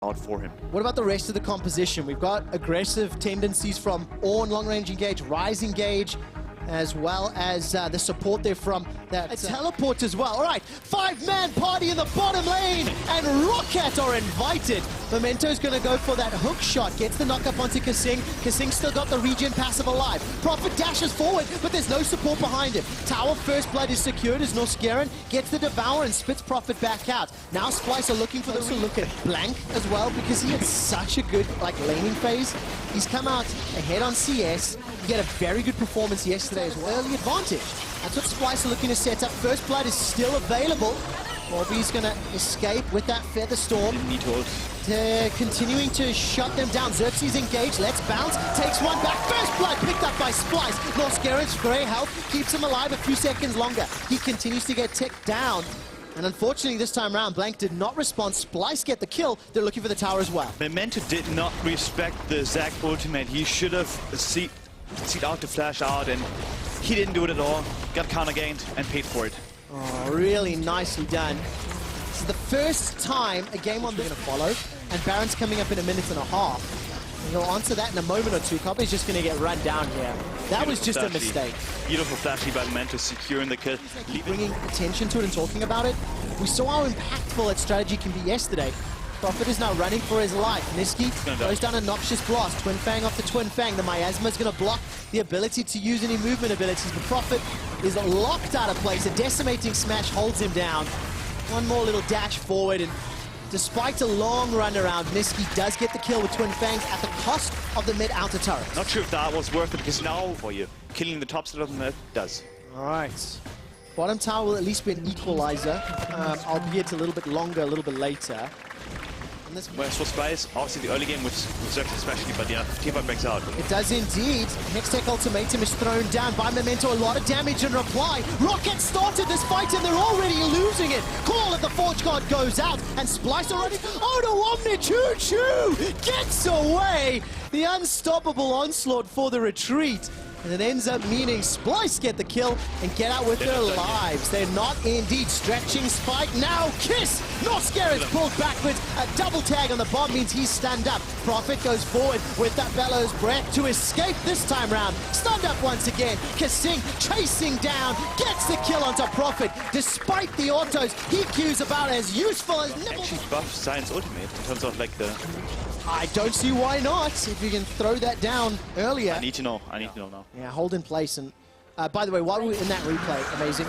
out for him. What about the rest of the composition? We've got aggressive tendencies from Ornn, long-range engage, Rise engage, as well as the support there from that teleport as well. All right, 5-man party in the bottom lane, and Roccat are invited. Memento's going to go for that hook shot, gets the knock up onto Kasing. Kasing still got the regen passive alive. Prophet dashes forward, but there's no support behind him. Tower first blood is secured as Norskeren gets the Devour and spits Prophet back out. Now Splice are looking for the look at Blank as well, because he had such a good laning phase. He's come out ahead on CS. He had a very good performance yesterday as well. Early advantage. That's what Splice are looking to set up. First blood is still available. Orby's going to escape with that Feather Storm. Didn't need to ult. Continuing to shut them down. Xerxes engaged. Let's bounce. Takes one back. First blood picked up by Splice. Norskeren's great health keeps him alive a few seconds longer. He continues to get ticked down. And unfortunately, this time around, Blank did not respond. Splice get the kill. They're looking for the tower as well. Memento did not respect the Zac ultimate. He should have seen out to flash out, and he didn't do it at all. Got counter-gained and paid for it. Oh, really nicely done. This is the first time a game on this is going to follow, and Baron's coming up in a minute and a half. And he'll answer that in a moment or two. Kobe's just going to get run down here. That was just a mistake. Beautiful flashy by Memento, securing the kill. Bringing attention to it and talking about it. We saw how impactful that strategy can be yesterday. Prophet is now running for his life. Niski goes down a noxious blast. Twin Fang off the Twin Fang. The miasma is going to block the ability to use any movement abilities. But Prophet is locked out of place. A decimating smash holds him down. One more little dash forward, and despite a long run around, Niski does get the kill with Twin Fangs at the cost of the mid-outer turret. Not sure if that was worth it, because now for you, killing the top side of the map does. All right. Bottom tower will at least be an equalizer, albeit a little bit longer, a little bit later. Whereas for Splice, obviously the early game with Xerxes especially, but yeah, T5 breaks out. It does indeed. Hextech Ultimatum is thrown down by Memento. A lot of damage in reply. Roccat started this fight and they're already losing it. Call of the Forge God goes out, and Splice already... Oh no, Omni Choo Choo gets away. The unstoppable onslaught for the retreat. And it ends up meaning Splice get the kill and get out with their lives. They're not indeed stretching Spike. Now Kiss! Norskeren's pulled backwards. A double tag on the bomb means he's stunned up. Prophet goes forward with that Bellows Breath to escape this time round. Stunned up once again. Kasing chasing down. Gets the kill onto Prophet. Despite the autos, he queues about as useful as Nibble. Actually buff Science ultimate in terms of like the... I don't see why not, if you can throw that down earlier. I need to know now. Yeah, hold in place. And by the way, while we were in that replay, amazing,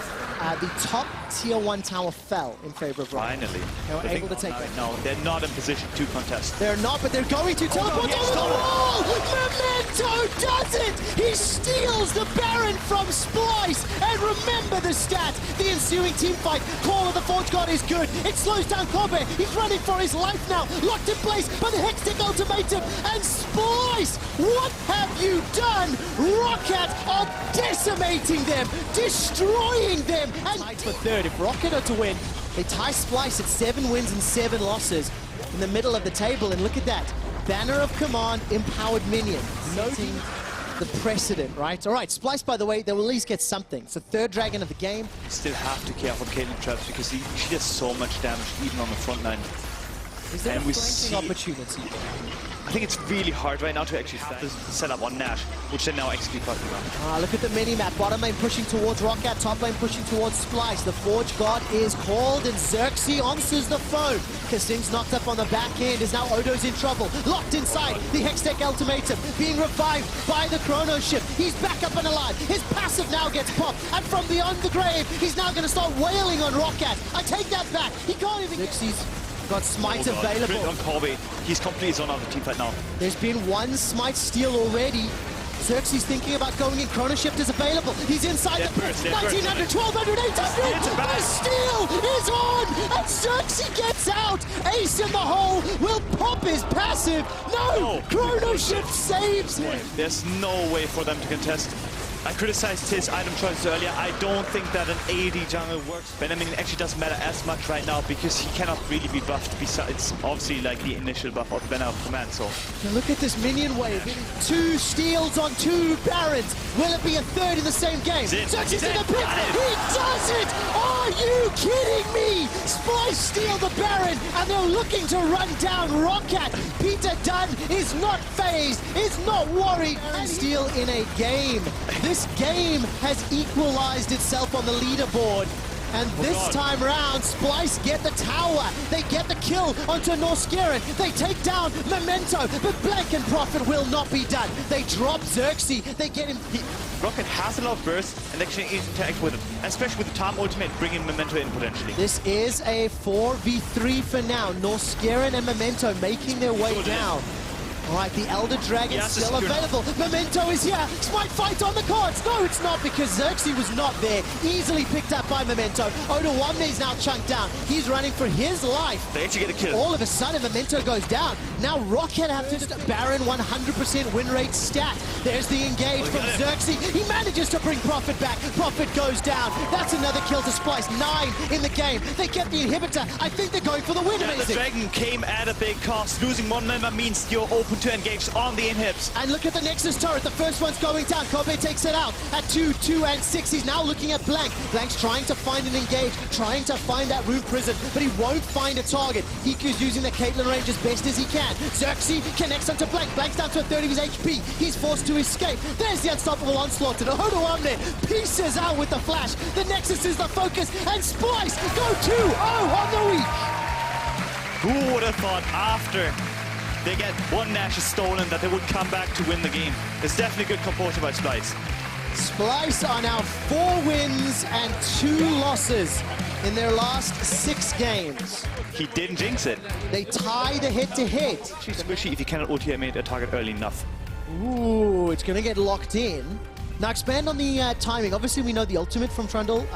the top tier 1 tower fell in favor of Ryan. Finally. They were able to take that. No, they're not in position to contest. They're not, but they're going to teleport over the wall! Memento does it! He steals the Baron from Splice! And remember the stat! The ensuing team fight, Call of the Forge God is good. It slows down Kobe. He's running for his life now. Locked in place by the Hextech Ultimatum. And Splice! What have you done? Roccat are decimating them, destroying them, and for third. If Roccat are to win, they tie Splice at 7 wins and 7 losses in the middle of the table. And look at that, Banner of Command, empowered minion, noting the precedent, right? All right, Splice, by the way, they will at least get something. It's the 3rd dragon of the game. Still have to care for Caitlyn traps, because she does so much damage even on the front line. Is there a flanking opportunity? I think it's really hard right now to actually set up on Nash, which they're now execute fucking on. Look at the mini-map. Bottom lane pushing towards Roccat, top lane pushing towards Splice. The Forge God is called, and Xerxes answers the phone. Kasing's knocked up on the back end, as now Odo's in trouble. Locked inside, the Hextech Ultimatum, being revived by the Chrono Ship. He's back up and alive. His passive now gets popped, and from beyond the grave, he's now going to start wailing on Roccat. I take that back. He can't even... Xerxes got Smite available. On Kobe. He's completely zoned out of the team fight now. There's been 1 Smite steal already. Xerxes thinking about going in. Chrono Shift is available. He's inside the pit. 1900, 1200, 800. The steal is on, and Xerxes gets out. Ace in the hole will pop his passive. No! Chrono Shift saves him. There's no way for them to contest. I criticized his item choices earlier. I don't think that an AD jungle works. But I mean, it actually doesn't matter as much right now because he cannot really be buffed besides obviously like the initial buff of Banner of Command. So now look at this minion wave. 2 steals on 2 Barons. Will it be a third in the same game? Xerxes in the pit. He does it! Are you kidding me? Splice steal the Baron and they're looking to run down Rocket. Peter Dunn is not phased, is not worried. And steal in a game. This game has equalized itself on the leaderboard. And this time round, Splice get the tower. They get the kill onto Norskiren. They take down Memento, but Blank and Prophet will not be done. They drop Xerxes. They get him. Rocket has a lot of burst and actually interact with it, especially with the Tom ultimate, bringing Memento in potentially. This is a 4v3 for now. Norskiren and Memento making their way down. All right, the Elder Dragon still available. Memento is here. Smite fight on the cards. No, it's not because Xerxes was not there. Easily picked up by Memento. Oda is now chunked down. He's running for his life. They actually get a kill. All of a sudden, Memento goes down. Now Rocket have to Baron 100% win rate stat. There's the engage from Xerxes. He manages to bring Prophet back. Prophet goes down. That's another kill to Splice. 9 in the game. They get the inhibitor. I think they're going for the win. Yeah, the Dragon came at a big cost. Losing 1 member means you're open to engage on the inhibs. And look at the Nexus turret. The first one's going down. Kobe takes it out at 2, 2, and 6. He's now looking at Blank. Blank's trying to find an engage, trying to find that rune prison, but he won't find a target. Hiku's using the Caitlyn range as best as he can. Xerxes connects onto Blank. Blank's down to a third of his HP. He's forced to escape. There's the unstoppable onslaught. And Oda pieces out with the flash. The Nexus is the focus, and Splice go 2-0 on the week. Who would have thought after they get 1 Nash stolen that they would come back to win the game? It's definitely good composure by Splice. Splice are now 4 wins and 2 losses in their last 6 games. He didn't jinx it. They tie the head-to-head. Especially if you cannot ultimate a target early enough. Ooh, it's going to get locked in. Now expand on the timing. Obviously, we know the ultimate from Trundle.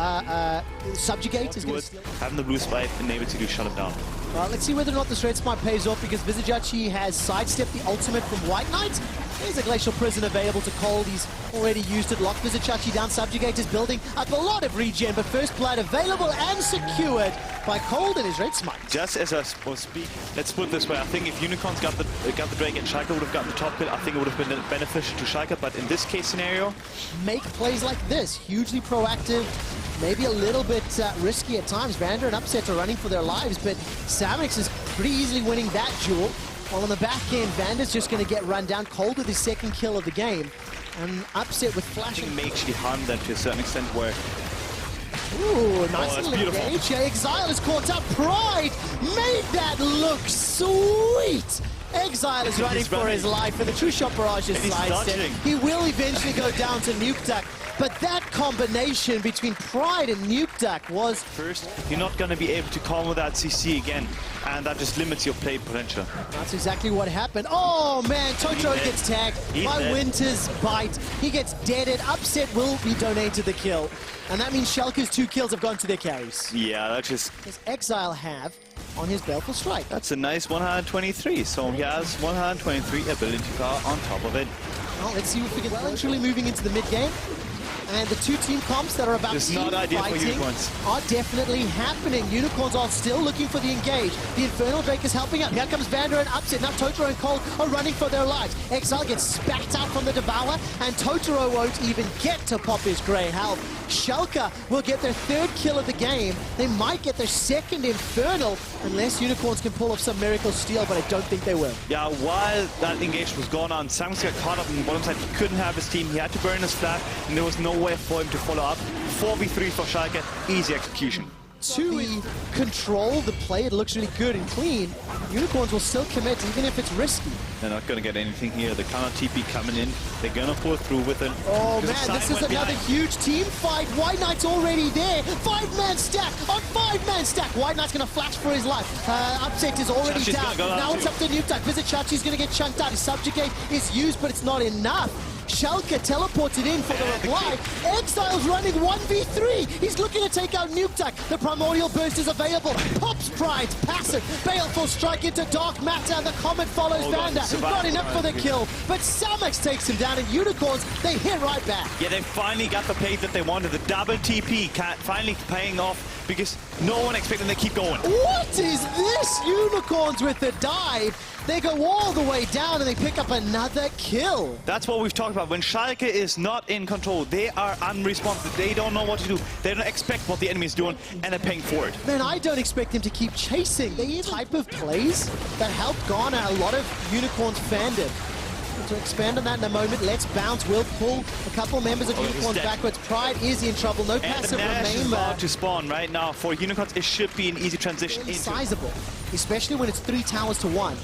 Subjugate is going to... Having the blue spike enabled you to shut him down. Well, let's see whether or not this red smite pays off because Vizijachi has sidestepped the ultimate from White Knight. There's a Glacial Prison available to Cold. He's already used it. Locked Vizijachi down. Subjugate is building up a lot of regen, but first blood available and secured by Cold and his red smite. Just as I speak, let's put it this way. I think if Unicorns got the Drake and Schalke would have gotten the top kill, I think it would have been beneficial to Schalke. But in this case scenario, make plays like this, hugely proactive. Maybe a little bit risky at times. Vander and Upset are running for their lives, but Samix is pretty easily winning that duel. While on the back end, Vander's just going to get run down. Cold with his 2nd kill of the game. And Upset with flashing. I think may actually harm them to a certain extent where... Ooh, nice little engage. Exile is caught up. Pride made that look sweet. Exile is running for his life, and the True Shot Barrage is sidestepped. He will eventually go down to Nuke Duck. But that combination between Pride and Nuke Duck was... First, you're not going to be able to combo that CC again, and that just limits your play potential. That's exactly what happened. Oh man, Totoro gets tagged by Winter's Bite. He gets deaded. Upset will be donated the kill. And that means Schalke's 2 kills have gone to their carries. Yeah, that just... Does Exile have on his Baleful Strike? That's a nice 123, so he has 123 ability power on top of it. Well, let's see if we can... Well and truly moving into the mid-game. And the 2 team comps that are about to fighting are definitely happening. Unicorns are still looking for the engage. The Infernal Drake is helping out. Here comes Vander and Upset. Now Totoro and Cold are running for their lives. Exile gets spat out from the Devour, and Totoro won't even get to pop his grey health. Schalke will get their 3rd kill of the game. They might get their 2nd Infernal, unless Unicorns can pull off some miracle steal, but I don't think they will. Yeah, while that engage was going on, Samus got caught up on the bottom side. He couldn't have his team. He had to burn his flag, and there was no way for him to follow up. 4v3 for Schalke, easy execution. To control the play, it looks really good and clean. Unicorns will still commit, even if it's risky. They're not going to get anything here. The counter TP coming in. They're going to pull through with it. Oh man, this is another huge team fight. White Knight's already there. 5-man stack on 5-man stack. White Knight's going to flash for his life. Upset is already down. Now it's up to Nuke Duck. Vizijachi's going to get chunked out. His Subjugate is used, but it's not enough. Schalke teleported in for the reply. Exile's running 1v3. He's looking to take out Nukeduck. The Primordial Burst is available. Pops Pride, passive. Baleful strike into Dark Matter. The Comet follows Vanda. Not enough for the kill, but Samex takes him down, and Unicorns, they hit right back. Yeah, they finally got the play that they wanted. The double TP finally paying off because no one expected them to keep going. What is this? Unicorns with the dive. They go all the way down and they pick up another kill. That's what we've talked about. When Schalke is not in control, they are unresponsive. They don't know what to do. They don't expect what the enemy is doing, and they're paying for it. Man, I don't expect him to keep chasing. They type of plays that help garner a lot of Unicorns fandom. To expand on that in a moment, Let's Bounce will pull a couple members of Unicorns backwards. Pride is in trouble. No passive Nash is remain. about to spawn right now. For Unicorns, it should be an easy transition into. Sizable, especially when it's 3 towers to 1.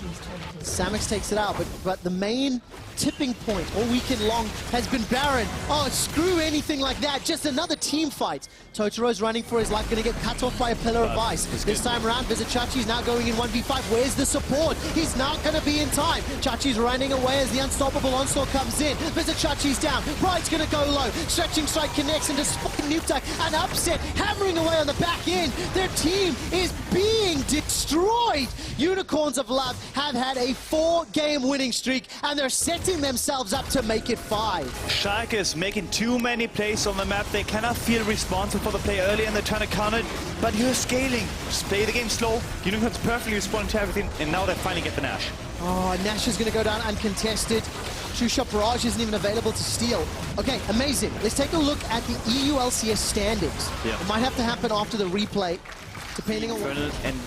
Samex takes it out, but the main tipping point all weekend long has been Baron. Oh, screw anything like that. Just another team fight. Totoro's running for his life, going to get cut off by a pillar of ice. This time around, Chachi's now going in 1v5. Where's the support? He's not going to be in time. Chachi's running away as the unstoppable onslaught comes in. Chachi's down. Pride's going to go low. Stretching strike connects into Nukeduck. An upset, hammering away on the back end. Their team is being destroyed. Unicorns of Love have had a 4-game winning streak, and they're setting themselves up to make it 5. Schalke is making too many plays on the map. They cannot feel responsible for the play early, and they're trying to counter it, but you're scaling. Just play the game slow. Unicorns perfectly respond to everything, and now they finally get the Nash. Oh, Nash is going to go down uncontested. True Shot Barrage isn't even available to steal. Okay, amazing. Let's take a look at the EU LCS standings. Yeah. It might have to happen after the replay, depending on what... And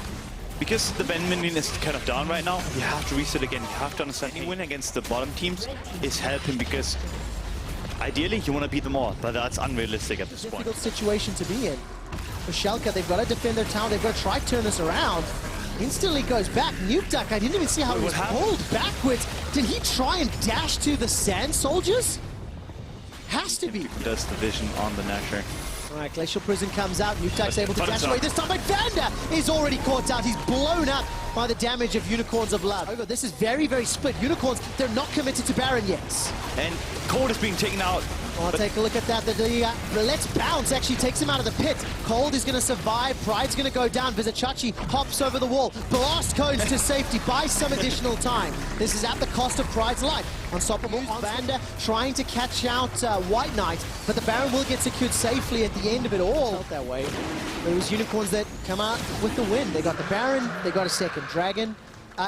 because the Ben minion is kind of down right now, you have to reset again. You have to understand, any win against the bottom teams is helping because ideally you want to beat them all, but that's unrealistic at this point. Difficult situation to be in. For Schalke, they've got to defend their town. They've got to try to turn this around. Instantly goes back. Nukeduck, I didn't even see how he was pulled backwards. Did he try and dash to the Sand Soldiers? Has to be. Does the vision on the Nasher. All right, Glacial Prison comes out. Nukeduck's able to dash away this time, but Vanda is already caught out. He's blown up by the damage of Unicorns of Love. This is very, very split. Unicorns, they're not committed to Baron yet. And Cold is being taken out. Oh, take a look at that. The Let's Bounce actually takes him out of the pit. Cold is going to survive. Pride's going to go down. Chachi hops over the wall. Blast cones to safety. Buys some additional time. This is at the cost of Pride's life. Unstoppable. Vanda trying to catch out White Knight, but the Baron will get secured safely at the end of it all. Felt that way. It was Unicorns that come out with the win. They got the Baron. They got a second Dragon.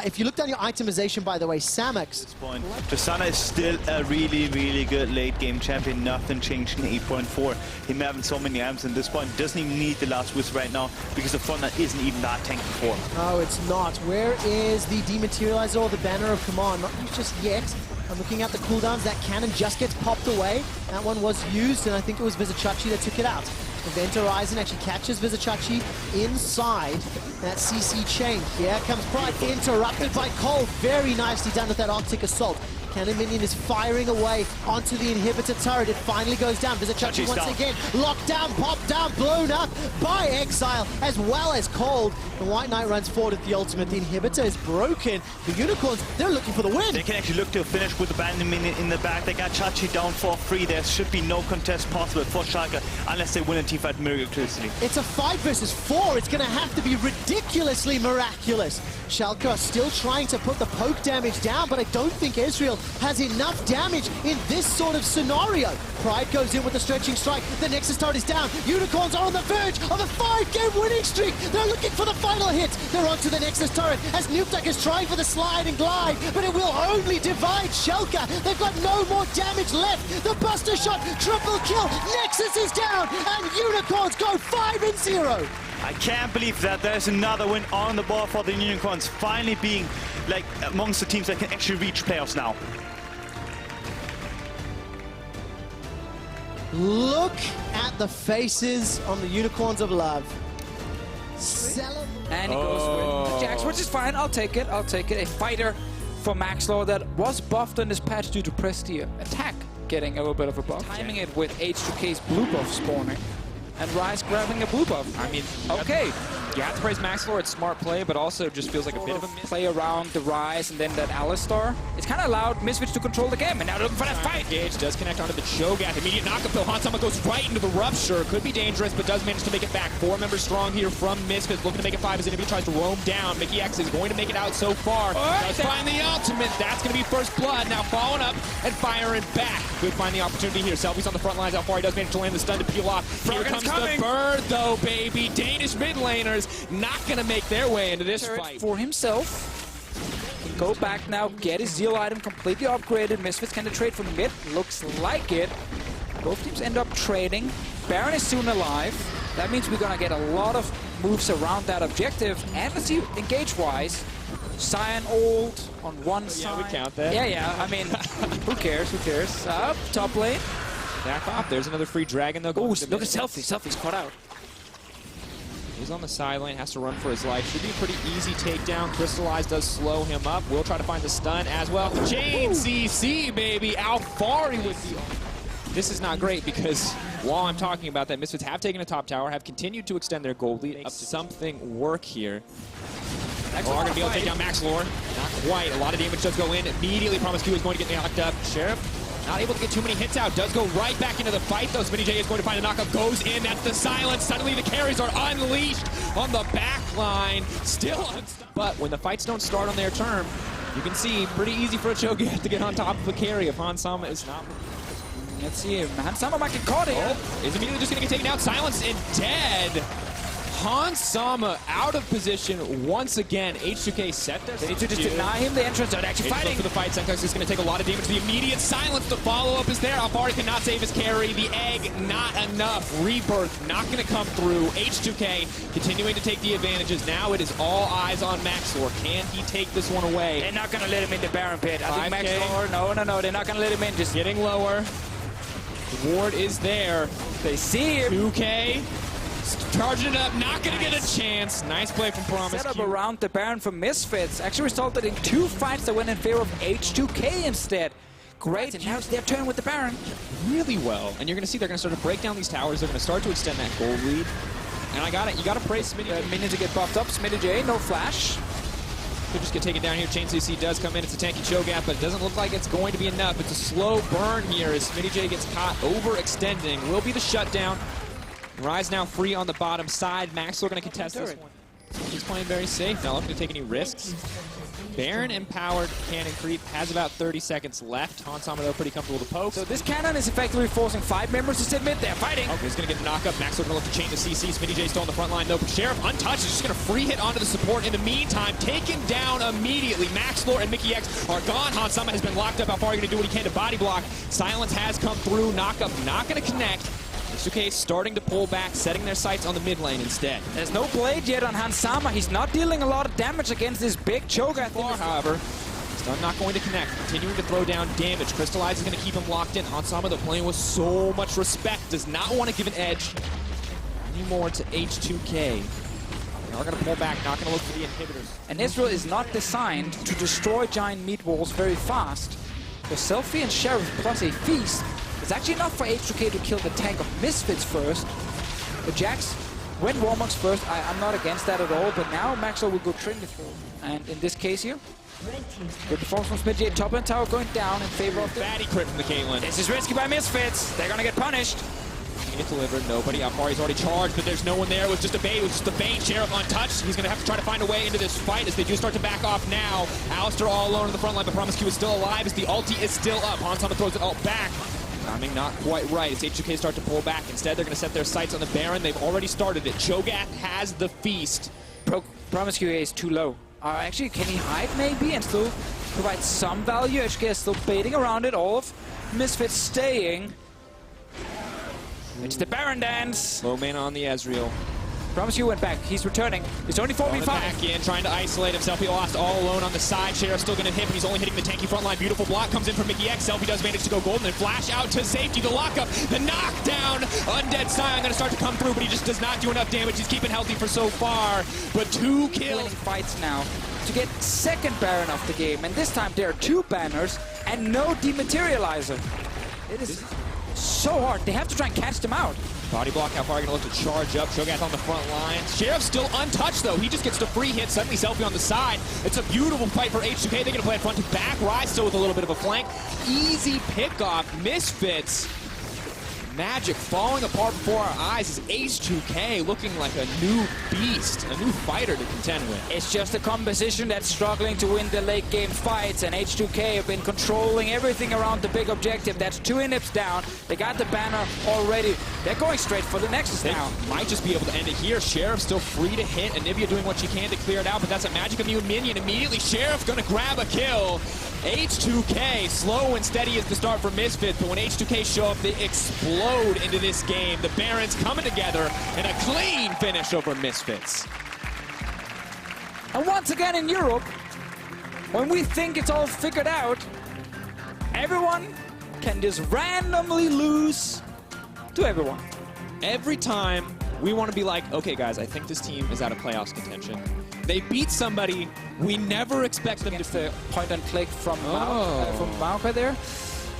If you look down your itemization, by the way, Samex. At this point, Tristana is still a really, really good late-game champion. Nothing changed in 8.4. Him having so many items at this point doesn't even need the last whisper right now because the Frontline isn't even that tanky for him. No, it's not. Where is the Dematerializer or the Banner of Command? Not used just yet. I'm looking at the cooldowns. That cannon just gets popped away. That one was used, and I think it was Chachi that took it out. Event Horizon actually catches Chachi inside that CC chain. Here comes Pride, interrupted by Cole. Very nicely done with that Arctic Assault. Cannon Minion is firing away onto the inhibitor turret. It finally goes down. Chachi once again locked down, popped down, blown up by Exile as well as Cold. The White Knight runs forward at the ultimate. The inhibitor is broken. The Unicorns, they're looking for the win. They can actually look to finish with the Bandit Minion in the back. They got Chachi down for free. There should be no contest possible for Schalke unless they win a teamfight miraculously. It's a 5 versus 4. It's going to have to be ridiculously miraculous. Schalke are still trying to put the poke damage down, but I don't think Israel has enough damage in this sort of scenario. Pride goes in with the stretching strike. The Nexus turret is down. Unicorns are on the verge of a 5-game winning streak. They're looking for the final hit. They're onto the Nexus turret as Nukeduck is trying for the slide and glide, but it will only divide Schalke. They've got no more damage left. The Buster Shot, triple kill. Nexus is down, and Unicorns go 5-0. I can't believe that there's another win on the board for the Unicorns, finally being like amongst the teams that can actually reach playoffs now. Look at the faces on the Unicorns of Love. And he goes with Jax, which is fine. I'll take it. I'll take it. A fighter for Maxlaw that was buffed in this patch due to Prestige attack getting a little bit of a buff. Timing it with H2K's blue buff spawning. And Rise grabbing a blue buff. I mean, okay. You have to praise Maxlor, it's smart play, but also just feels like a bit of a miss. Play around the Rise and then that Alistar. It's kind of allowed Misfits to control the game, and now they're looking for that fight. Gage does connect onto the Cho'Gath. Immediate knockup though. Hansama goes right into the Rupture. Could be dangerous, but does manage to make it back. 4 members strong here from Misfits. Looking to make it 5 as Enemy tries to roam down. Mickey X is going to make it out so far. Does find the ultimate. That's going to be first blood. Now following up and firing back. Could find the opportunity here. Selfie's on the front lines. How far he does manage to land the stun to peel off. Here comes the bird though, baby. Danish mid laners not going to make their way into this fight. For himself. Can go back now, get his Zeal item completely upgraded. Misfits can trade from mid. Looks like it. Both teams end up trading. Baron is soon alive. That means we're gonna get a lot of moves around that objective. And let's see, engage-wise, Cyan ult on one side. Yeah, we count that. Yeah, I mean, who cares, who cares? Up, top lane. Back off. There's another free dragon though. Ooh, look at Selfie. Selfie's caught out. He's on the sideline, has to run for his life. Should be a pretty easy takedown. Crystallize does slow him up. We'll try to find the stun as well. Chain CC, baby. Alfari with the... This is not great because while I'm talking about that, Misfits have taken a top tower, have continued to extend their gold lead. Up to something work here. Are going to be able to take down Maxlor. Not quite. A lot of damage does go in. Immediately PromiseQ is going to get knocked up. Sheriff not able to get too many hits out. Does go right back into the fight, though. SmittyJ is going to find a knockup. Goes in. That's the silence. Suddenly the carries are unleashed on the back line. Still unstoppable. But when the fights don't start on their term, you can see pretty easy for a Cho'Gath to get on top of a carry if Hansama is not. Let's see. Hansama might get caught here. Is immediately just going to get taken out. Silence and dead. Hansama out of position once again. H2K set their... They need to just deny him the entrance. They're actually fighting. For the fight, Senkox is going to take a lot of damage. The immediate silence, the follow-up is there. Alfari cannot save his carry. The egg, not enough. Rebirth, not going to come through. H2K continuing to take the advantages. Now it is all eyes on Maxlor. Can he take this one away? They're not going to let him in the Baron pit. I think Maxlor, no, they're not going to let him in. Just getting lower. The ward is there. They see him. 2K. Charging it up, not going to get a chance. Nice play from PromiseQ. Set up around the Baron from Misfits actually resulted in 2 fights that went in favor of H2K instead. Great, and now it's their turn with the Baron. Really well. And you're going to see they're going to start to break down these towers. They're going to start to extend that gold lead. And I got it. You got to praise SmittyJ. Minions to get buffed up. SmittyJ, no flash. Could just get taken down here. Chain CC does come in. It's a tanky Cho'Gath, but it doesn't look like it's going to be enough. It's a slow burn here as SmittyJ gets caught overextending. Will be the shutdown. Rise now free on the bottom side. Maxlor going to contest this one. He's playing very safe, not looking to take any risks. Baron empowered cannon creep has about 30 seconds left. Hansama though pretty comfortable to poke. So this cannon is effectively forcing 5 members to submit. They're fighting. Okay, he's going to get a knock up. Maxlor going to look to chain the CC. SmittyJ still on the front line though. But Sheriff untouched is just going to free hit onto the support. In the meantime, taken down immediately. Maxlor and Mickey X are gone. Hansama has been locked up. How far are you going to do what he can to body block? Silence has come through. Knockup not going to connect. H2K starting to pull back, setting their sights on the mid lane instead. There's no blade yet on Hansama. He's not dealing a lot of damage against this big Cho'Gath. However, stun not going to connect. Continuing to throw down damage. Crystallize is going to keep him locked in. Hansama, though, playing with so much respect, does not want to give an edge anymore to H2K. They are going to pull back, not going to look for the inhibitors. And Israel is not designed to destroy giant meat walls very fast. The Selfie and Sheriff plus a feast is actually enough for H2K to kill the tank of Misfits first. The Jax went Warmox first. I'm not against that at all, but now Maxwell will go Trinity through. And in this case here, good performance from SmittyJ. Top lane tower going down in favor of the... Fatty crit from the Caitlyn. This is risky by Misfits. They're going to get punished. Get delivered. Nobody. Alfari's already charged, but there's no one there. It was just a bait. It was just a bait. Sheriff untouched. He's going to have to try to find a way into this fight as they do start to back off now. Alistar all alone in the front line, but PromiseQ is still alive as the ulti is still up. Hansama throws it all back. Timing not quite right as H2K start to pull back. Instead, they're going to set their sights on the Baron. They've already started it. Cho'Gath has the feast. PromiseQ is too low. Actually, can he hide maybe and still provide some value? H2K is still baiting around it. All of Misfits staying. It's the Baron dance. Low man on the Ezreal. PromiseQ went back. He's returning. It's only 4v5. Back in, trying to isolate himself. He lost all alone on the side. Sheriff's still going to hit, but he's only hitting the tanky front line. Beautiful block comes in from Mickey X. Selfie does manage to go golden and flash out to safety. The lockup, the knockdown. Undead Scion going to start to come through, but he just does not do enough damage. He's keeping healthy for so far, but 2 kills. Winning fights now to get second Baron of the game, and this time there are 2 banners and no dematerializer. It is so hard. They have to try and catch them out. Body block, how far are you going to look to charge up? Shogath on the front line. Sheriff still untouched, though. He just gets the free hit. Suddenly Selfie on the side. It's a beautiful fight for H2K. They're going to play it front to back. Rise still with a little bit of a flank. Easy pickoff. Misfits. Magic falling apart before our eyes is H2K looking like a new beast, a new fighter to contend with. It's just a composition that's struggling to win the late game fights, and H2K have been controlling everything around the big objective. That's 2 inhibs down. They got the banner already. They're going straight for the Nexus now. Might just be able to end it here. Sheriff still free to hit. Anivia doing what she can to clear it out, but that's a Magic immune minion. Immediately, Sheriff gonna grab a kill. H2K, slow and steady is the start for Misfits, but when H2K show up, they explode into this game. The Barons coming together in a clean finish over Misfits. And once again in Europe, when we think it's all figured out, everyone can just randomly lose to everyone. Every time we want to be like, okay guys, I think this team is out of playoffs contention. They beat somebody we never expect them to the point and click from Mauka there.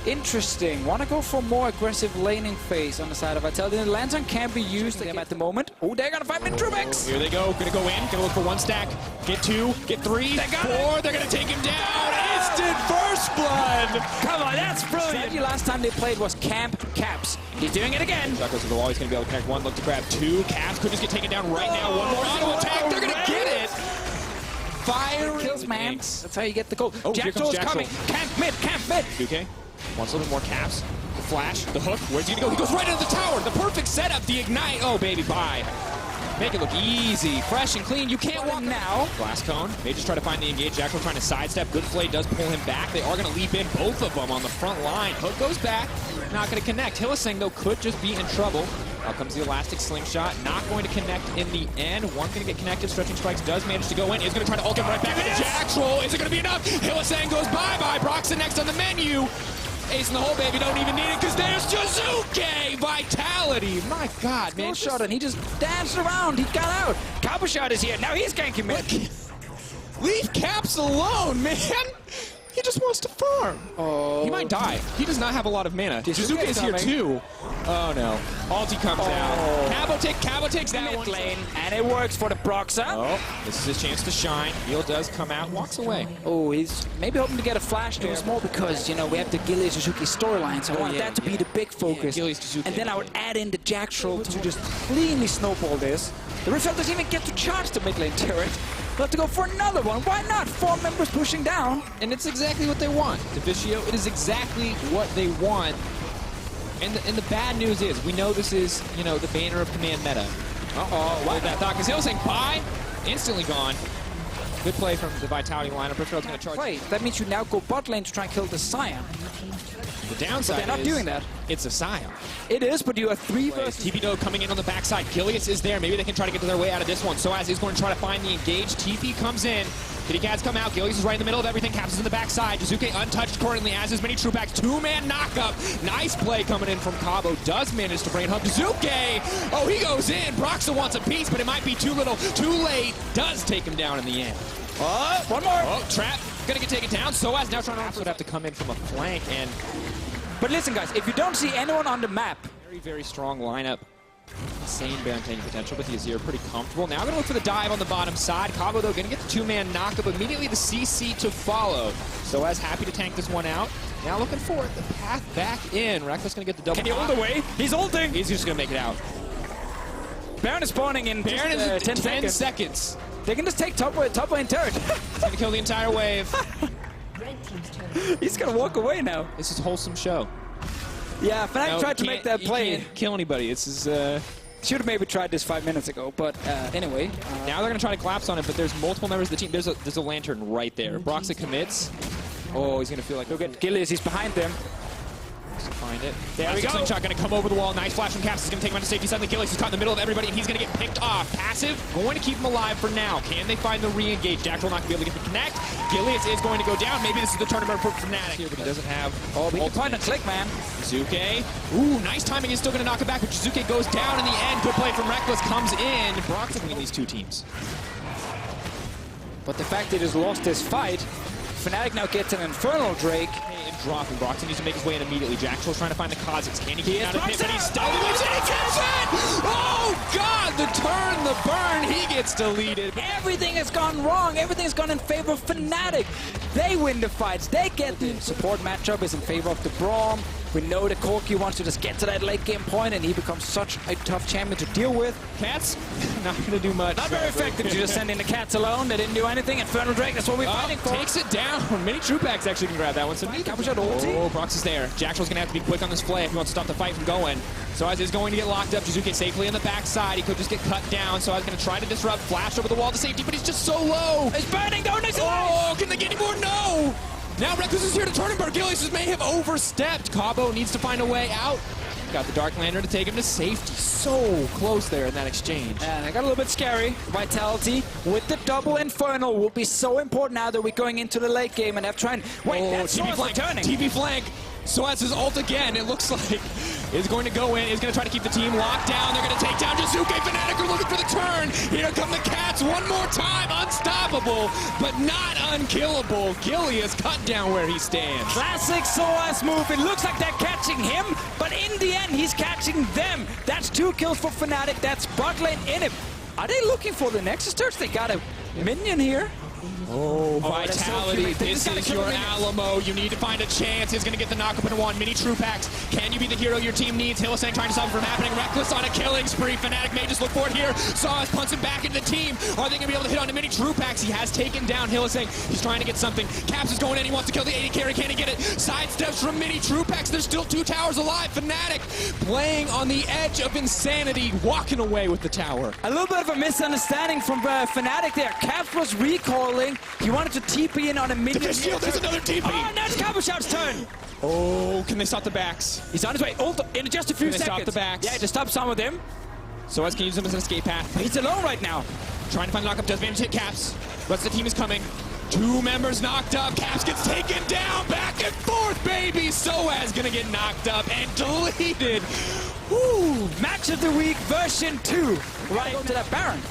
Interesting. Want to go for more aggressive laning phase on the side of Vitality. The Lantern can be used them at the moment. Oh, they're going to find Mintrubex. Here they go. Going to go in. Going to look for 1 stack. Get 2. Get 3. They got 4. They're going to take him down. Instant first blood. Come on, that's brilliant. Strategy last time they played was Camp Caps. He's doing it again. Zuckles to the wall. He's going to be able to connect 1. Look to grab 2. Caps could just get taken down right now. 1 more auto attack. They're going to get it. Fire kills, man. That's how you get the goal. Oh, Jacksoul's coming. Camp mid. Camp mid. Okay. Wants a little bit more caps. The flash, the hook. Where's he gonna go? He goes right into the tower. The perfect setup. The ignite. Oh, baby, bye. Make it look easy, fresh and clean. You can't walk now. Blast cone. They just try to find the engage. Jackal trying to sidestep. Good play does pull him back. They are gonna leap in, both of them on the front line. Hook goes back. Not gonna connect. Hylissang, though, could just be in trouble. Out comes the elastic slingshot. Not going to connect in the end. One gonna get connected. Stretching strikes does manage to go in. Is gonna try to ult him right back into Jackal. Is it gonna be enough? Hylissang goes bye-bye. Broxton next on the menu. Ace in the hole, baby. Don't even need it because there's Jizuke! Vitality. My God, man. Shot, and he just danced around. He got out. Kabushot is here. Now he's ganking mid. Leave Caps alone, man. He just wants to farm. Oh. He might die. He does not have a lot of mana. Jizuke is here too. Oh no. Ulti comes out. Cabo takes that one. Lane, and it works for the Broxa. Oh, this is his chance to shine. Heal does come out, walks away. Oh, he's maybe hoping to get a flash there. Small because, you know, we have the Gillies Jizuke storyline, so I want that to be the big focus. And then I would add in the Jackal to just cleanly snowball this. The Rift doesn't even get to charge the mid lane turret. We'll have to go for another one. Why not? 4 members pushing down. And it's exactly what they want. Devicio, it is exactly what they want. And the bad news is, we know this is, you know, the banner of command meta. Uh-oh, what that thought? Because Hylissang, bye, instantly gone. Good play from the Vitality lineup. Preferred's going to charge. Play. That means you now go bot lane to try and kill the Scion. The downside they're not doing that. It's a Scion. It is, but you have 3 versus... TP coming in on the backside. Gilius is there. Maybe they can try to get their way out of this one. Soaz is going to try to find the engage. TP comes in. Kitty Cats come out. Gilius is right in the middle of everything. Caps is in the backside. Jizuke untouched currently, as is many true backs. 2-man knockup. Nice play coming in from Cabo. Does manage to bring it home. Jizuke! Oh, he goes in. Broxa wants a piece, but it might be too little, too late. Does take him down in the end. Oh, one more. Oh, trap. Gonna get taken down. Soaz now trying to would have to come in from a flank. And but listen, guys, if you don't see anyone on the map, very, very strong lineup. Insane Baron taking potential, but the Azir pretty comfortable. Now gonna look for the dive on the bottom side. Cabo, though, gonna get the 2-man knockup. Immediately the CC to follow. Soaz happy to tank this one out. Now looking for it. The path back in. Reckless gonna get the double. Can he ult away? He's ulting. He's just gonna make it out. Baron is spawning in Baron is 10 seconds. They can just take top lane turret. He's gonna kill the entire wave. He's gonna walk away now. This is a wholesome show. Yeah, Fnatic tried to make that play. You can't kill anybody. This is should have maybe tried this 5 minutes ago, but anyway. Now they're gonna try to collapse on it, but there's multiple members of the team. There's a lantern right there. Broxa commits. Oh, he's gonna feel like look at Gillies. He's behind them. Find it. There we go. Slingshot gonna come over the wall. Nice flash from Caps. He's gonna take him out to safety. Suddenly Gillies is caught in the middle of everybody, and he's gonna get picked off. Passive, going to keep him alive for now. Can they find the re-engage? Jackal not gonna be able to get the connect. Gillies is going to go down. Maybe this is the tournament for Fnatic here, but he doesn't have. Oh, but he can find a click, man. Jizuke. Ooh, nice timing. He's still gonna knock it back, but Jizuke goes down in the end. Good play from Reckless. Comes in. Brox between these two teams. But the fact they just lost this fight, Fnatic now gets an Infernal Drake. And dropping. Broxton needs to make his way in immediately. Jackshaw's trying to find the Kha'Zix. Can he get out of it? But he's still Oh, God! The turn, the burn. He gets deleted. Everything has gone wrong. Everything's gone in favor of Fnatic. They win the fights. They get the support matchup is in favor of the Braum. We know that Corki wants to just get to that late game point, and he becomes such a tough champion to deal with. Cats, not going to do much. Not very effective. You just send in the Cats alone. They didn't do anything. Infernal Drake, that's what we're fighting for. Takes it down. Many True Packs actually can grab that one. So Brox is there. Jackshaw's going to have to be quick on this play if he wants to stop the fight from going. So as is going to get locked up, Jizuke safely on the backside. He could just get cut down. So I was going to try to disrupt, flash over the wall to safety, but he's just so low. It's burning. Oh, can they get any more? No. Now Reckless is here to turn him. Bargilius may have overstepped. Cabo needs to find a way out. Got the Dark Lantern to take him to safety. So close there in that exchange. And it got a little bit scary. Vitality with the double Infernal will be so important now that we're going into the late game and have trying. Wait, that's TP flank. TP flank. Soaz his ult again. It looks like is going to go in. Is going to try to keep the team locked down. They're going to take down Jizuke. Fnatic are looking for the turn. Here come the Cats one more time. Unstoppable, but not unkillable. Gilius cut down where he stands. Classic Soaz move. It looks like they're catching him, but in the end, he's catching them. That's 2 kills for Fnatic. That's bot lane in him. Are they looking for the Nexus Turret? They got a minion here. Oh, Vitality, so this is your Alamo. You need to find a chance. He's going to get the knock-up into one. Mini True Packs. Can you be the hero your team needs? Hylissang trying to stop it from happening. Reckless on a killing spree. Fnatic may just look for it here. Soaz punts him back into the team. Are they going to be able to hit on the Mini True Packs? He has taken down Hylissang. He's trying to get something. Caps is going in. He wants to kill the AD carry. Can he get it? Sidesteps from Mini True Packs. There's still 2 towers alive. Fnatic playing on the edge of insanity, walking away with the tower. A little bit of a misunderstanding from Fnatic there. Caps was recalling. He wanted to TP in on a minion. There's another TP. Oh, now it's KazaLoLLCShighlights' turn. Oh, can they stop the backs? He's on his way. Ult in just a few seconds. seconds. Stop the backs. Yeah, just stop some of them. Soaz can use them as an escape path. But he's alone right now. Trying to find the knock-up. Does manage to hit Caps. Rest of the team is coming. 2 members knocked up. Caps gets taken down. Back and forth, baby. Soaz gonna get knocked up and deleted. Woo. Match of the week version 2. Right to that Baron.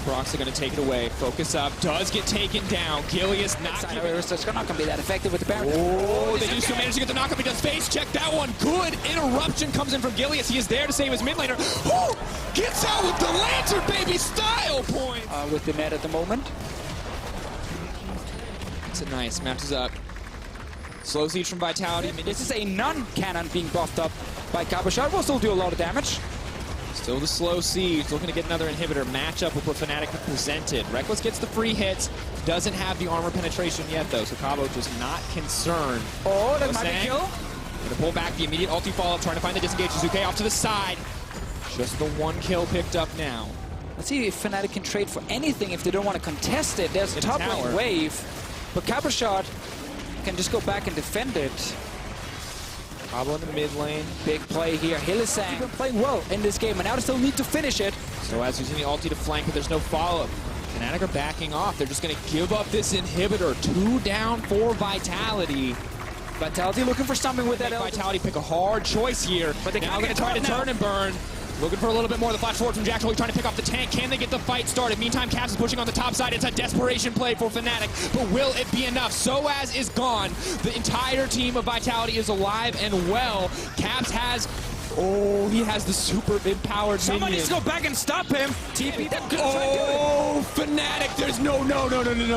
Brox are going to take it away. Focus up. Does get taken down. Gilius not giving it. It's not going to be that effective with the Baron. Oh, they do still manage to get the knock-up. He does face check that one. Good interruption comes in from Gilius. He is there to save his mid laner. Woo! Gets out with the Lantern, baby. Style point. With the net at the moment. It's a nice. Matches up. Slow siege from Vitality. This is a non-cannon being buffed up by KazaLoLLCShighlights. Will still do a lot of damage. Still the slow siege, looking to get another inhibitor matchup with what Fnatic have presented. Reckless gets the free hits, doesn't have the armor penetration yet though, so Cabo just not concerned. Oh, that might be a kill. Gonna pull back the immediate ulti follow-up, trying to find the disengage. Jizuke off to the side. Just the 1 kill picked up now. Let's see if Fnatic can trade for anything if they don't want to contest it. There's a top lane wave, but KazaLoLLCShighlights can just go back and defend it. Cabo in the mid lane. Big play here. Hylissang been playing well in this game, and now they still need to finish it. So as using the ulti to flank, but there's no follow-up. Fnatic are backing off. They're just going to give up this inhibitor. 2 down for Vitality. Vitality looking for something with that. Vitality pick a hard choice here. But they're now going to try to turn and burn. Looking for a little bit more. The flash forward from Jackal. Trying to pick off the tank. Can they get the fight started? Meantime, Caps is pushing on the top side. It's a desperation play for Fnatic, but will it be enough? Soaz is gone. The entire team of Vitality is alive and well. Caps has... Oh, he has the super empowered Somebody minion. needs to go back and stop him. TP. Oh, Fnatic. There's no.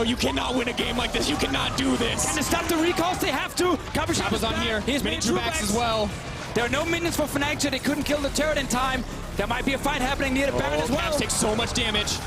You cannot win a game like this. You cannot do this. Can they stop the recalls? They have to. KazaLoLLCShighlights on here. He's mini True Packs as well. There are no minions for Fnatic, so they couldn't kill the turret in time. There might be a fight happening near the Baron as well. Caps takes so much damage.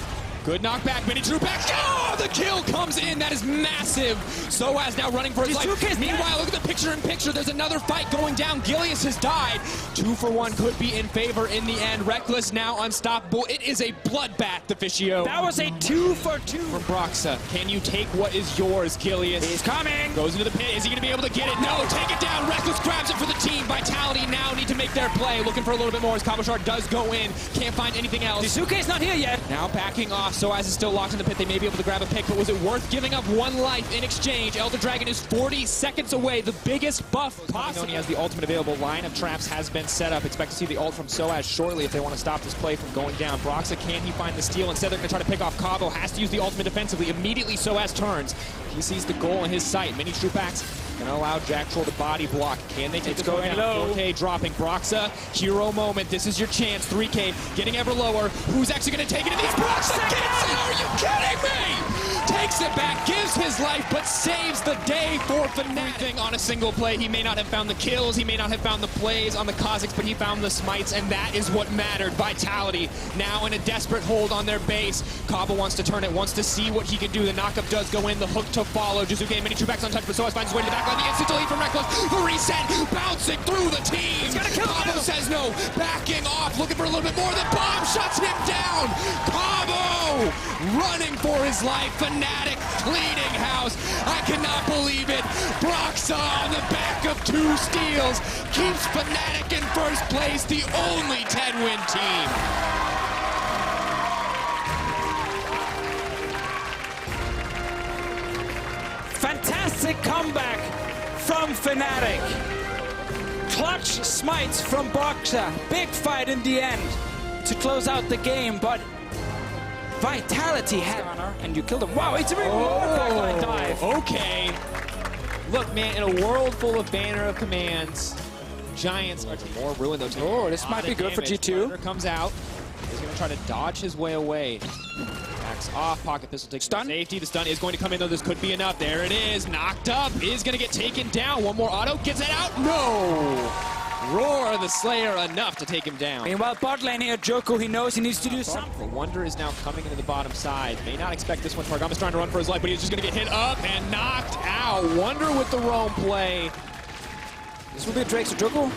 Good knockback, Mini True Packs. Oh, the kill comes in. That is massive. Soaz now running for his life. Meanwhile, look at the picture-in-picture. There's another fight going down. Gilius has died. 2 for 1 could be in favor in the end. Reckless now unstoppable. It is a bloodbath, Officio. That was a 2 for 2. From Broxa. Can you take what is yours, Gilius? He's coming. Goes into the pit. Is he going to be able to get it? No, take it down. Reckless grabs it for the team. Vitality now need to make their play. Looking for a little bit more as KazaLoLLCShighlights does go in. Can't find anything else. Jizuke's not here yet. Now backing off, Soaz is still locked in the pit. They may be able to grab a pick, but was it worth giving up one life in exchange? Elder Dragon is 40 seconds away, the biggest buff possible. He has the ultimate available. Line of traps has been set up. Expect to see the ult from Soaz shortly if they want to stop this play from going down. Broxa, can he find the steal? Instead, they're going to try to pick off Kavo. Has to use the ultimate defensively. Immediately, Soaz turns. He sees the goal in his sight. Mini Troop backs. Gonna allow Jack Troll to body block. Can they take the going low? 4K dropping. Broxa, hero moment. This is your chance. 3K getting ever lower. Who's actually gonna take it? And it's Broxa gets it! Are you kidding me? Takes it back, gives his life, but saves the day for Fnatic on a single play. He may not have found the kills, he may not have found the plays on the Kazakhs, but he found the smites, and that is what mattered. Vitality now in a desperate hold on their base. Kava wants to turn it, wants to see what he can do. The knockup does go in, the hook to follow. Jizuke, mini backs untouched, but Soaz finds his way to the backline. The instant delete from Reckless. The reset, bouncing through the team. He's gonna kill Kavo says no, backing off, looking for a little bit more. The bomb shuts him down. Kavo running for his life. Fnatic cleaning house. I cannot believe it. Broxa on the back of 2 steals keeps Fnatic in first place, the only 10-win team. Fantastic comeback from Fnatic. Clutch smites from Broxa. Big fight in the end to close out the game, but Vitality had and you killed him. Wow, it's a really backline dive. Okay. Look, man, in a world full of banner of commands, Giants are more ruin though. Oh, this might be good for G2. Runner comes out. He's going to try to dodge his way away. Backs off. Pocket pistol takes stun. Safety. The stun is going to come in though. This could be enough. There it is. Knocked up. Is going to get taken down. One more auto. Gets it out. No. Roar the Slayer enough to take him down. Meanwhile, bot lane here, Joko, he knows he needs to do something. Wonder is now coming into the bottom side. May not expect this one. Targama's trying to run for his life, but he's just going to get hit up and knocked out. Wonder with the roam play. This will be a Drake, so Joko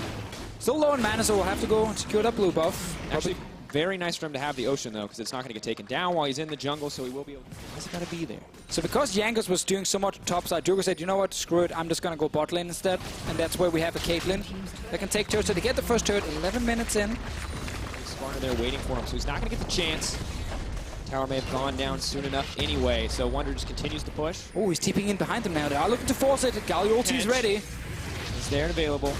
still low in mana, so we'll have to go and secure that blue buff. Actually, very nice for him to have the Ocean, though, because it's not going to get taken down while he's in the jungle, so he will be able to... Why's he got to be there? So because Jankos was doing so much topside, Joko said, you know what, screw it, I'm just going to go bot lane instead. And that's where we have a Caitlyn that can take turrets. So they get the first turret 11 minutes in. Skarner there waiting for him, so he's not going to get the chance. Tower may have gone down soon enough anyway, so Wonder just continues to push. Oh, he's TPing in behind them now. They are looking to force it. Galio ulti is ready. He's there and available.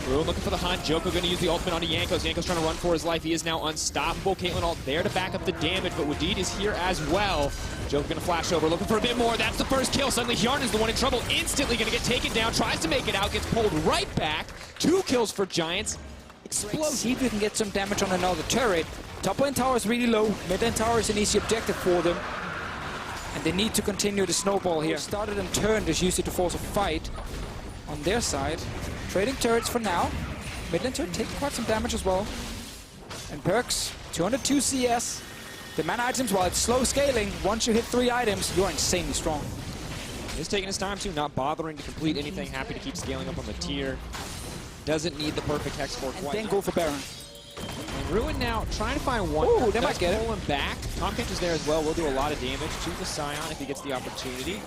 Ruin looking for the hunt. Joko going to use the ultimate onto Jankos. Jankos trying to run for his life. He is now unstoppable. Caitlyn ult there to back up the damage, but Wadid is here as well. Joko going to flash over, looking for a bit more. That's the first kill. Suddenly Hjarn is the one in trouble. Instantly going to get taken down. Tries to make it out. Gets pulled right back. 2 kills for Giants. Explosive. See if we can get some damage on another turret. Top lane tower is really low. Mid lane tower is an easy objective for them. And they need to continue the snowball here. Started and turned is used to force a fight on their side. Trading turrets for now. Mid lane turret takes quite some damage as well. And perks, 202 CS. The mana items, while it's slow scaling, once you hit 3 items, you're insanely strong. He's taking his time too, not bothering to complete anything. Happy to keep scaling up on the tier. Doesn't need the perfect hex for quite. And then go for Baron. And Ruin now trying to find one. Ooh, they might get it. Pull him back. Tomkinch is there as well. Will do a lot of damage to the Scion if he gets the opportunity.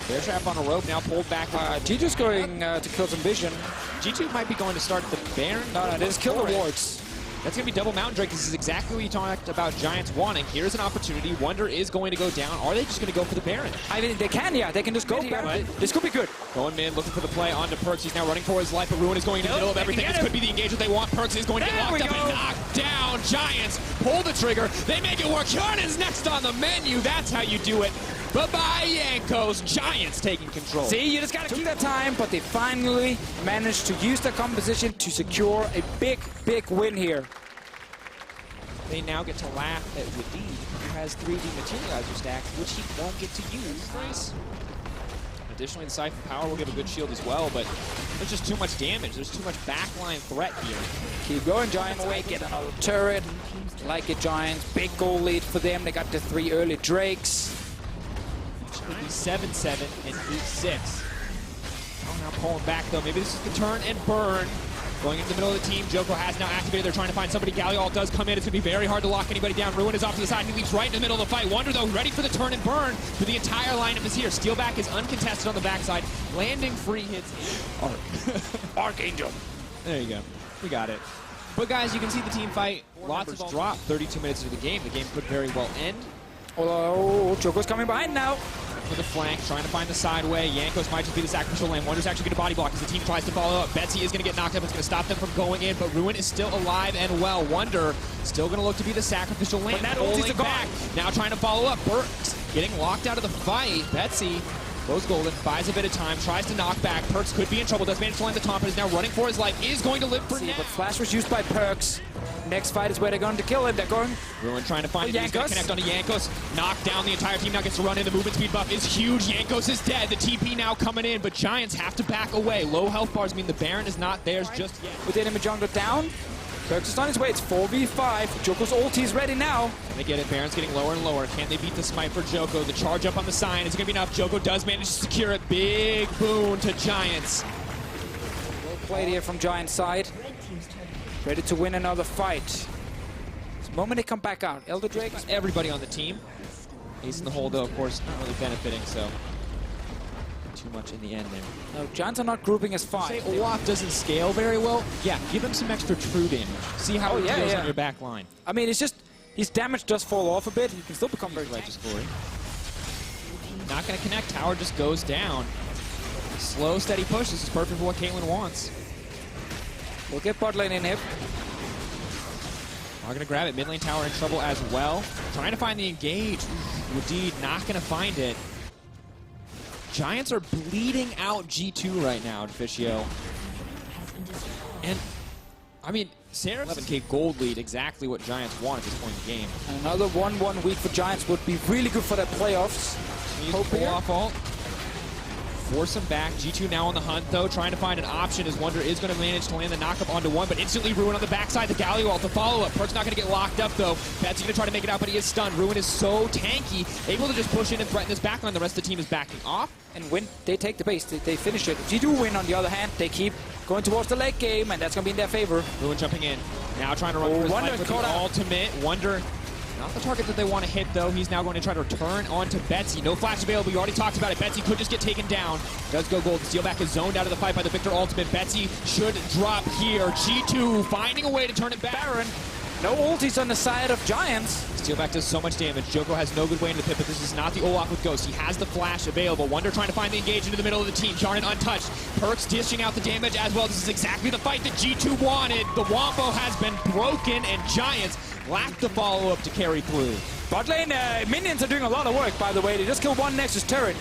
Bear trap on a rope now pulled back. G2's going to kill some vision. G2 might be going to start the Baron. No, they just kill the wards. That's going to be double Mountain Drake. This is exactly what you talked about Giants wanting. Here's an opportunity. Wonder is going to go down. Are they just going to go for the Baron? I mean, they can, yeah. They can just go Baron. This could be good. Going mid, looking for the play onto Perks. He's now running for his life, but Ruin is going in the middle of everything. This could be the engagement they want. Perks is going to get locked up and knocked down. Giants pull the trigger. They make it work. Hjarn is next on the menu. That's how you do it. Bye-bye, Jankos. Giants taking control. See, you just got to keep that time, but they finally managed to use their composition to secure a big, big win here. They now get to laugh at Wadid, who has 3D materializer stacks, which he won't get to use. Nice. Additionally, the Siphon Power will give a good shield as well, but there's just too much damage. There's too much backline threat here. Keep going, Giants. Away, get another turret. Like it, Giants. Big goal lead for them. They got the 3 early Drakes. Should be 7-7 and 8-6. Oh, now pulling back, though. Maybe this is the turn and burn. Going into the middle of the team, Joko has now activated. They're trying to find somebody. Galio does come in. It's going to be very hard to lock anybody down. Ruin is off to the side. He leaps right in the middle of the fight. Wonder, though, ready for the turn and burn. But the entire lineup is here. Steelback is uncontested on the backside. Landing free hits. Archangel. There you go. We got it. But guys, you can see the team fight. Lots of drop 32 minutes into the game. The game could very well end. Oh, Joko's coming behind now. For the flank, trying to find the sideway. Yankos might just be the sacrificial lamb. Wonder's actually going to body block as the team tries to follow up. Betsy is going to get knocked up. It's going to stop them from going in, but Ruin is still alive and well. Wonder still going to look to be the sacrificial lamb. But that ulti's back. Now trying to follow up. Burks getting locked out of the fight. Betsy goes golden, buys a bit of time, tries to knock back. Perks could be in trouble, does manage to land the taunt, but is now running for his life, is going to live for now. But flash was used by Perks. Next fight is where they're going to kill him. They're going. Ruin trying to find it. He's going to Yankos. connect onto Yankos. Knock down the entire team. Now gets to run in. The movement speed buff is huge. Yankos is dead. The TP now coming in, but Giants have to back away. Low health bars mean the Baron is not theirs just yet. With the enemy jungler down. Perks is on his way. It's 4v5. Joko's ulti is ready now. Can they get it? Baron's getting lower and lower. Can they beat the smite for Joko? The charge up on the sign is going to be enough. Joko does manage to secure it. Big boon to Giants. Well played here from Giants' side. Ready to win another fight. The moment they come back out, Elder Drake. Everybody on the team. Ace in the hole, though, of course, not really benefiting, so too much in the end there. No, Giants are not grouping as 5. Say Olaf doesn't scale very well. Yeah, give him some extra true damage. See how it deals on your back line. I mean, it's just his damage does fall off a bit. He can still become very Righteous Glory. Not going to connect. Tower just goes down. Slow, steady push. This is perfect for what Caitlyn wants. We'll get bot lane in here. Are going to grab it. Mid lane tower in trouble as well. Trying to find the engage. Indeed, not going to find it. Giants are bleeding out G2 right now, Deficio. And, I mean, Sarah 11k gold lead, exactly what Giants want at this point in the game. Another 1-1 week for Giants would be really good for their playoffs. Hope pull off ult. Force him back. G2 now on the hunt, though, trying to find an option as Wonder is going to manage to land the knockup onto one, but instantly Ruin on the backside. The Galio ult, the follow-up. Perk's not going to get locked up, though. Betsy going to try to make it out, but he is stunned. Ruin is so tanky, able to just push in and threaten this backline. The rest of the team is backing off. And win, they take the base, they finish it. If G2 win, on the other hand, they keep going towards the late game, and that's going to be in their favor. Ruin jumping in. Now trying to run for his life with the ultimate. Wonder, not the target that they want to hit, though. He's now going to try to return onto Betsy. No flash available. You already talked about it. Betsy could just get taken down. Does go gold. Steelback is zoned out of the fight by the Victor ultimate. Betsy should drop here. G2 finding a way to turn it back. Baron, no ultis on the side of Giants. Steelback does so much damage. Joko has no good way into the pit, but this is not the Olaf with Ghost. He has the flash available. Wonder trying to find the engage into the middle of the team. Jarnan untouched. Perks dishing out the damage as well. This is exactly the fight that G2 wanted. The Wombo has been broken, and Giants lack the follow-up to carry through. Bot lane, minions are doing a lot of work, by the way. They just killed one Nexus turret.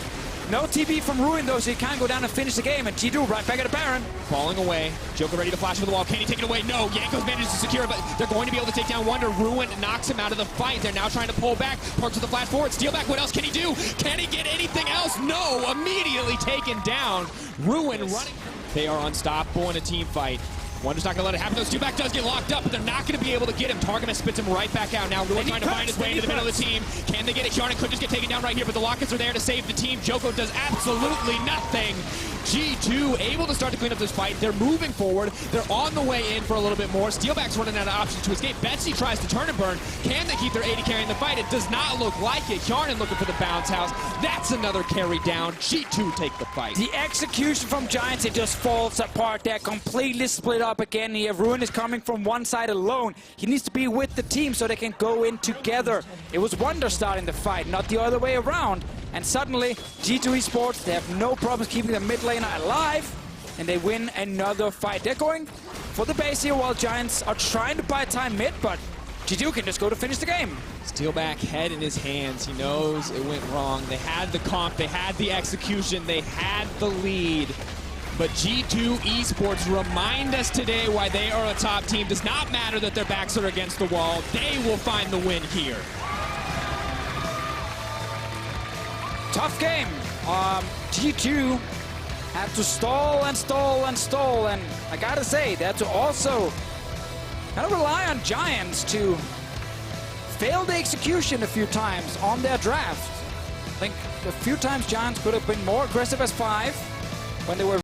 No TP from Ruin, though, so he can't go down and finish the game. And G2 right back at the Baron. Falling away. Joko ready to flash over the wall. Can he take it away? No. Yankos manages to secure it, but they're going to be able to take down Wonder. Ruin knocks him out of the fight. They're now trying to pull back. Parks with the flash forward. Steelback, what else can he do? Can he get anything else? No. Immediately taken down. Ruin running. They are unstoppable in a team fight. Wonder's not going to let it happen. Steelback does get locked up, but they're not going to be able to get him. Targamas spits him right back out. Now Ruin trying to find his way into the middle of the team. Can they get it? Jarnan could just get taken down right here, but the Lockets are there to save the team. Joko does absolutely nothing. G2 able to start to clean up this fight. They're moving forward. They're on the way in for a little bit more. Steelback's running out of options to escape. Betsy tries to turn and burn. Can they keep their AD carrying the fight? It does not look like it. Jarnan looking for the bounce house. That's another carry down. G2 take the fight. The execution from Giants, it just falls apart. They're completely split up again here. Ruin is coming from one side alone. He needs to be with the team so they can go in together. It was Wonder starting the fight, not the other way around. And suddenly, G2 Esports, they have no problems keeping the mid laner alive, and they win another fight. They're going for the base here while Giants are trying to buy time mid, but G2 can just go to finish the game. Steelback head in his hands. He knows it went wrong. They had the comp, they had the execution, they had the lead. But G2 Esports remind us today why they are a top team. Does not matter that their backs are against the wall. They will find the win here. Tough game. G2 had to stall and stall and stall, and I gotta say, they had to also kind of rely on Giants to fail the execution a few times on their draft. I think a few times Giants could have been more aggressive as 5 when they were